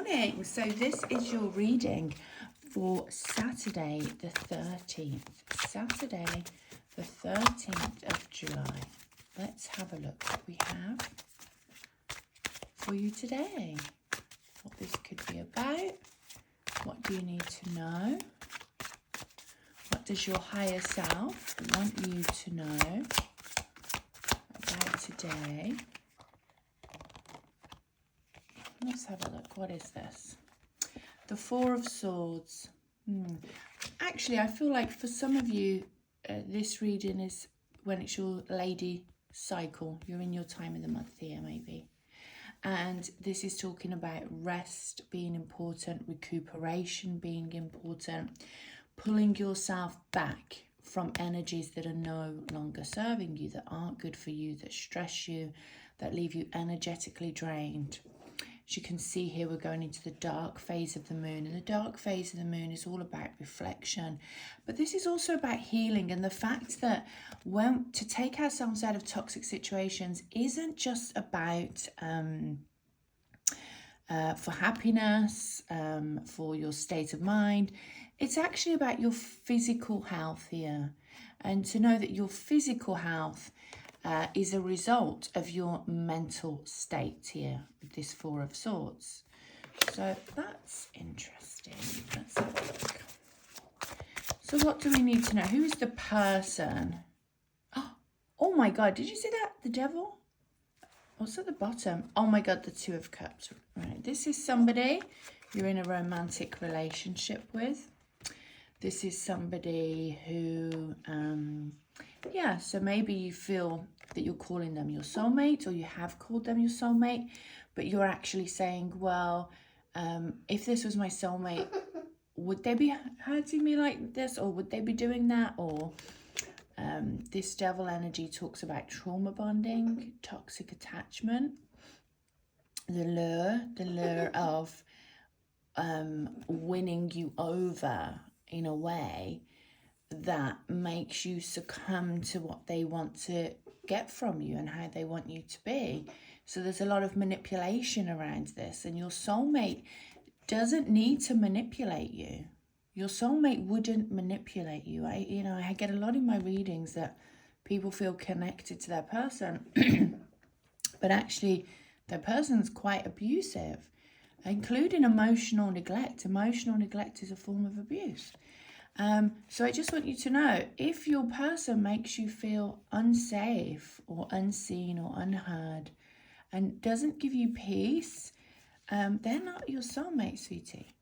morning. So this is your reading for Saturday the 13th. Saturday the 13th of July. Let's have a look what we have for you today. What this could be about. What do you need to know? What does your higher self want you to know about today? Let's have a look. What is this? The Four of Swords. Actually, I feel like for some of you, this reading is when it's your lady cycle. You're in your time of the month here, maybe. And this is talking about rest being important, recuperation being important, pulling yourself back from energies that are no longer serving you, that aren't good for you, that stress you, that leave you energetically drained. As you can see here, we're going into the dark phase of the moon, and the dark phase of the moon is all about reflection, but this is also about healing, and the fact that to take ourselves out of toxic situations isn't just about for happiness, for your state of mind. It's actually about your physical health here, and to know that your physical health is a result of your mental state here with this Four of Swords. So that's interesting. Let's have a look. So what do we need to know? Who is the person? Oh my God, did you see that? The devil? What's at the bottom? Oh my God, the Two of Cups. Right, this is somebody you're in a romantic relationship with. This is somebody who, yeah, so maybe you feel that you're calling them your soulmate, or you have called them your soulmate, but you're actually saying, well, if this was my soulmate, would they be hurting me like this, or would they be doing that? Or this devil energy talks about trauma bonding, toxic attachment, the lure of winning you over in a way that makes you succumb to what they want to get from you and how they want you to be. So there's a lot of manipulation around this, and your soulmate doesn't need to manipulate you. Your soulmate wouldn't manipulate you. I get a lot in my readings that people feel connected to their person, but actually their person's quite abusive, including emotional neglect. Emotional neglect is a form of abuse. So I just want you to know, if your person makes you feel unsafe or unseen or unheard and doesn't give you peace, they're not your soulmate, sweetie.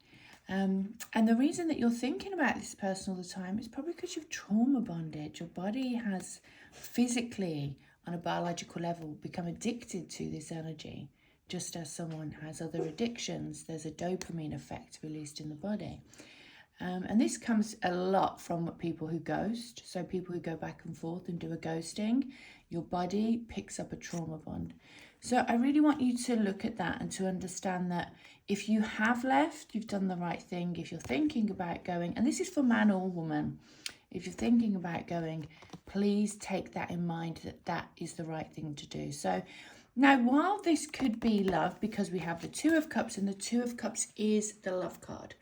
And the reason that you're thinking about this person all the time is probably because you've trauma bonded. Your body has physically, on a biological level, become addicted to this energy. Just as someone has other addictions, there's a dopamine effect released in the body. And this comes a lot from people who ghost. So people who go back and forth and do a ghosting, your body picks up a trauma bond. So I really want you to look at that and to understand that if you have left, you've done the right thing. If you're thinking about going, and this is for man or woman, if you're thinking about going, please take that in mind, that that is the right thing to do. So now, while this could be love, because we have the Two of Cups, and the Two of Cups is the love card,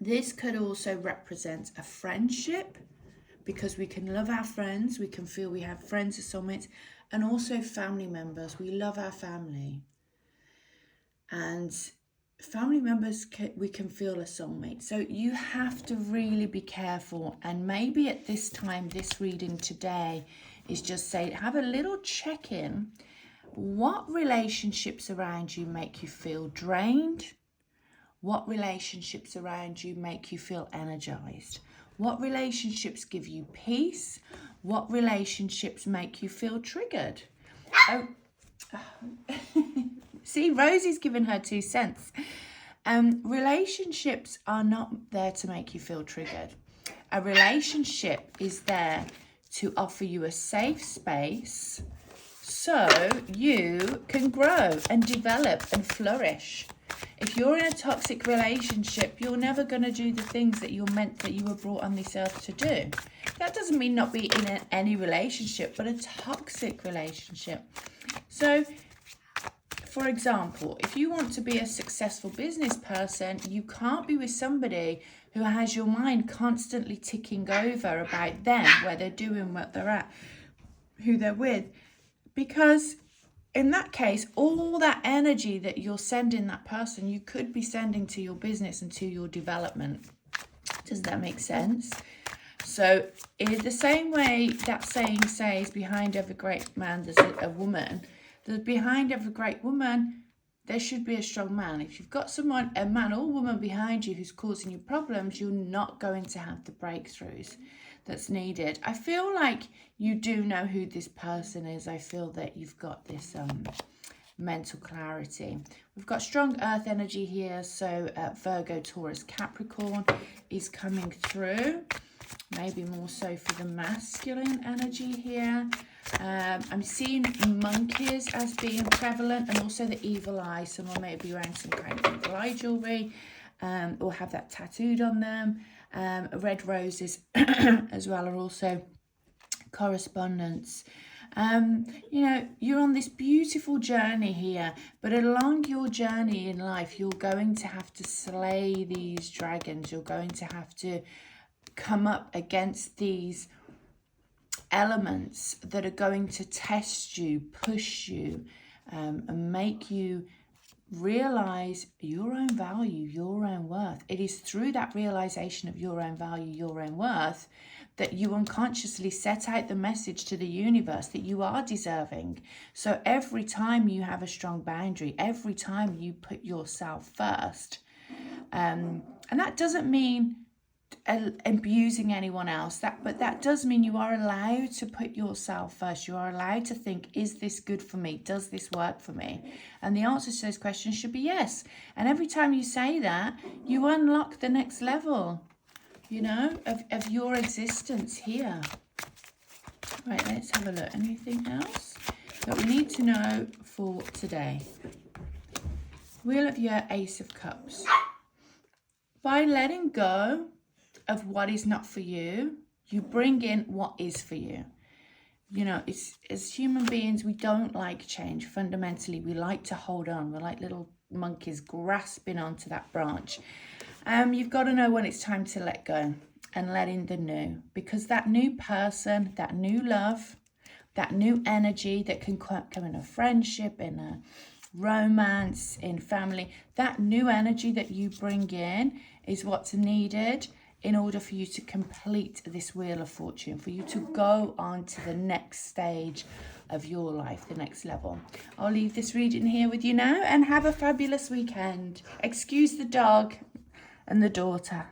this could also represent a friendship, because we can love our friends. We can feel we have friends as soulmates, and also family members. We love our family. And family members, we can feel a soulmate. So you have to really be careful. And maybe at this time, this reading today is just say, have a little check-in. What relationships around you make you feel drained? What relationships around you make you feel energized? What relationships give you peace? What relationships make you feel triggered? Oh. See, Rosie's given her 2 cents. Relationships are not there to make you feel triggered. A relationship is there to offer you a safe space so you can grow and develop and flourish. If you're in a toxic relationship, you're never going to do the things that you were brought on this earth to do. That doesn't mean not be in any relationship, but a toxic relationship. So for example, if you want to be a successful business person, you can't be with somebody who has your mind constantly ticking over about them, where they're doing, what they're at, who they're with. Because in that case, all that energy that you're sending that person, you could be sending to your business and to your development. Does that make sense? So in the same way that saying says, behind every great man there's a woman, that behind every great woman there should be a strong man. If you've got someone, a man or woman behind you who's causing you problems, you're not going to have the breakthroughs that's needed. I feel like you do know who this person is. I feel that you've got this mental clarity. We've got strong earth energy here, so Virgo, Taurus, Capricorn is coming through, maybe more so for the masculine energy here. I'm seeing monkeys as being prevalent, and also the evil eye. Someone may be wearing some kind of evil eye jewelry, or have that tattooed on them. Red roses as well are also correspondence. You know, you're on this beautiful journey here, but along your journey in life, you're going to have to slay these dragons. You're going to have to come up against these elements that are going to test you, push you, and make you realize your own value, your own worth. It is through that realization of your own value, your own worth, that you unconsciously set out the message to the universe that you are deserving. So every time you have a strong boundary, every time you put yourself first, and that doesn't mean abusing anyone else, but that does mean you are allowed to put yourself first. You are allowed to think, is this good for me? Does this work for me? And the answer to those questions should be yes. And every time you say that, you unlock the next level, you know, of your existence here. Right, let's have a look. Anything else that we need to know for today? Wheel of your Ace of Cups. By letting go of what is not for you, you bring in what is for you. You know, it's, as human beings, we don't like change. Fundamentally, we like to hold on. We're like little monkeys grasping onto that branch. You've got to know when it's time to let go and let in the new, because that new person, that new love, that new energy that can come in a friendship, in a romance, in family, that new energy that you bring in is what's needed in order for you to complete this Wheel of Fortune, for you to go on to the next stage of your life, the next level. I'll leave this reading here with you now, and have a fabulous weekend. Excuse the dog and the daughter.